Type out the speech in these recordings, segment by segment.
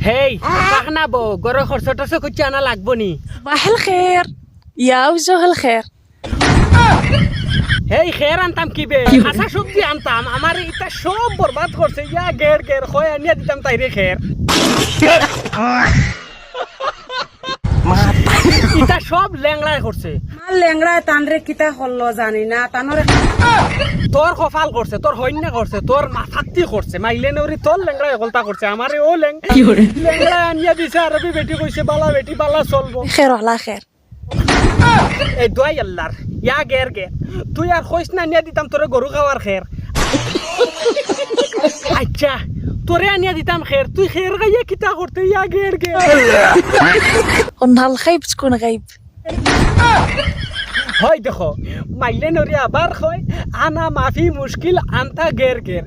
হেই পাখনা বউ গরো খরচ টরচ খুঁজছে আনা লাগবো নি صباح الخير يا وجه الخير হেই খের আনতাম কি বে আসা সবজি আনতাম আমার এটা সব বরবাদ করছে ইয়া গের গের খয় আনিয়া দিতাম তাইরে খের এটা সব ল্যাংড়ায় করছে মার লেংড়া তানরে কিতা হল্লো জানি না তানরে তোর কপাল করছে তোর হইন্যা করছে তোর মাথাত্তি করছে মাইলে নরি তোর ল্যাংড়ায় গলতা করছে আমারে ও ল্যাংড়া আনিয়া দিছে আরবি বেটি কইছে বালা বেটি বালা চলবো خير وعلى خير এই দোয়াই আল্লাহর ইয়া গের গে তুই আর কইস না নিয়া দিতাম তোরে গরু খাওয়ার খের আচ্ছা তোরে আনিয়া দিতাম খের তুই খের গাইয়া কিতা করতে ইয়া গের গে ونهار الخيب تكون غيب হয় দেখো মাইলে নরি আবার কয় আনা মাফি মুশকিল আনতা গের গের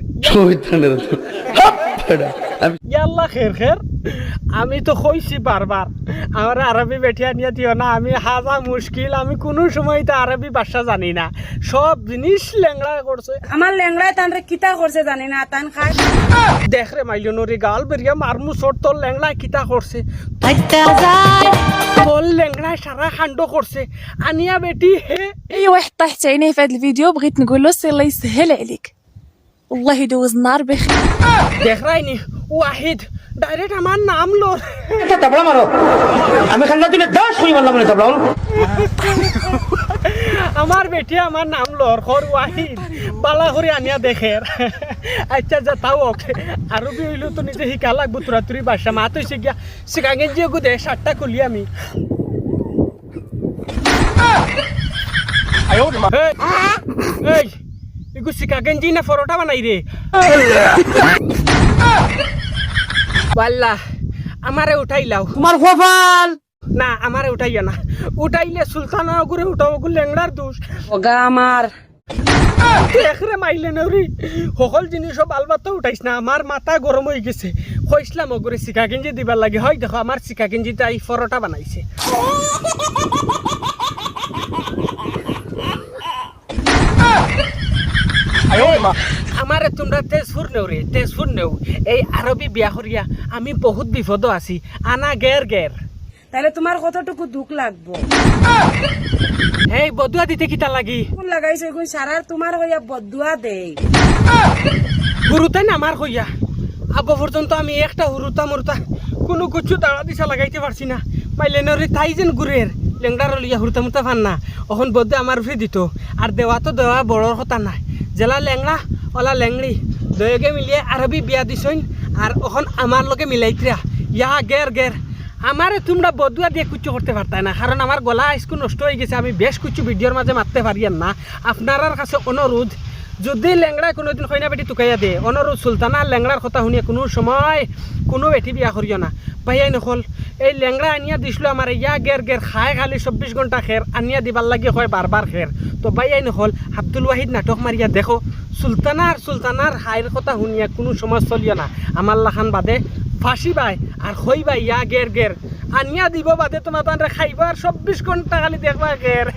ইয়াল্লা খের খের আমি তো কইছি বারবার আমার আরবি বেটি আনিয়া দিও না আমি হাজা মুশকিল আমি কোনো সময় তো আরবি ভাষা জানি না সব জিনিস ল্যাংড়া করছে আমার লেংড়ায় তানরে কিতা করছে জানি না তান খায় দেখ রে মাইলে নরি গাল বেরিয়া মারমু সর তোর ল্যাংড়া কিতা করছে তোর ল্যাংড়ায় সারা খান্ড করছে আনিয়া বেটি হে اي واحد طاحت عينيه في هذا الفيديو بغيت نقول له سي الله يسهل عليك والله يدوز النار بخير দেখ রাইনি ওয়াহিদ ডাইরেক্ট আমার নাম লোর তাবলা মারো আমি খান্না দিনে 10 কই মারলাম না তাবলা আমার বেটি আমার নাম লোর খর ওয়াহিদ বালা করে আনিয়া দেখে আচ্ছা যা তাও ওকে আরবি হইলো তো নিজে শিকা লাগবো তুরাতুরি বাসা মা তো শিখিয়া শিখাগে যে গু দে শার্টটা খুলি আমি এই এগু শিকা গেঞ্জি না পরোটা বানাই রে বাল্লা আমারে উঠাইলাও তোমার কপাল না আমারে উঠাইয়া না উঠাইলে সুলতানা গুরে উঠাও গু ল্যাংড়ার দোষ ওগা আমার দেখরে মাইলে নরি সকল জিনিসও বালবাতো উঠাইস না আমার মাথা গরম হয়ে গেছে কইসলাম ওগুরে শিকা গেঞ্জি দিবার লাগে হয় দেখো আমার শিকা গেঞ্জিটা এই পরোটা বানাইছে আমারে তোমরা তেজপুর নেও রে তেজপুর নেও এই আরবি বিয়া করিয়া আমি বহুত বিপদ আছি আনা গের গের তাহলে তোমার কতটুকু দুঃখ লাগবো এই বদুয়া দিতে কিতা লাগি কোন লাগাইছে কোন সারার তোমার হইয়া বদুয়া দেই হুরুতাই না আমার হইয়া আবো পর্যন্ত আমি একটা হুরুতা মুরুতা কোনো কিছু দাঁড়া দিশা লাগাইতে পারছি না মাইলে নরি তাই যেন গুরের লেংডার লিয়া হুরুতা মুরতা ফান না এখন বদে আমার ফ্রি দিত আর দেওয়া তো দেওয়া বড়র কথা নাই জেলা লেংড়া ওলা লেংড়ি দয়গে মিলিয়ে আরবি বিয়া দিছইন আর এখন আমার লগে মিলাইতরা ইয়া গের গের আমারে তোমরা বদুয়া দিয়ে কুচু করতে পারতাই না কারণ আমার গলা আজকে নষ্ট হয়ে গেছে আমি বেশ কিছু ভিডিওর মাঝে মারতে পারিয়ান না আপনার কাছে অনুরোধ যদি ল্যাংড়ায় কোনোদিন খয়না বেটি টুকাইয়া দে অনুরোধ সুলতানা ল্যাংড়ার কথা শুনিয়ে কোনো সময় কোনো বেটি বিয়া করিও না ভাইয়াই নকল এই ল্যাংড়া আনিয়া দিছিল আমার ইয়া গের গের খায় খালি 24 ঘন্টা খের আনিয়া দিবার লাগে হয় বারবার খের তো ভাইয়াই নকল আব্দুল ওয়াহিদ নাটক মারিয়া দেখো সুলতানার হায়ের কথা শুনিয়া কোনো সময় চলিও না আমার লাখান বাদে ফাঁসি বাই আর হইবা ইয়া গের গের আনিয়া দিব বাদে তোমার তানরে খাইবা আর 24 ঘন্টা খালি দেখবা গের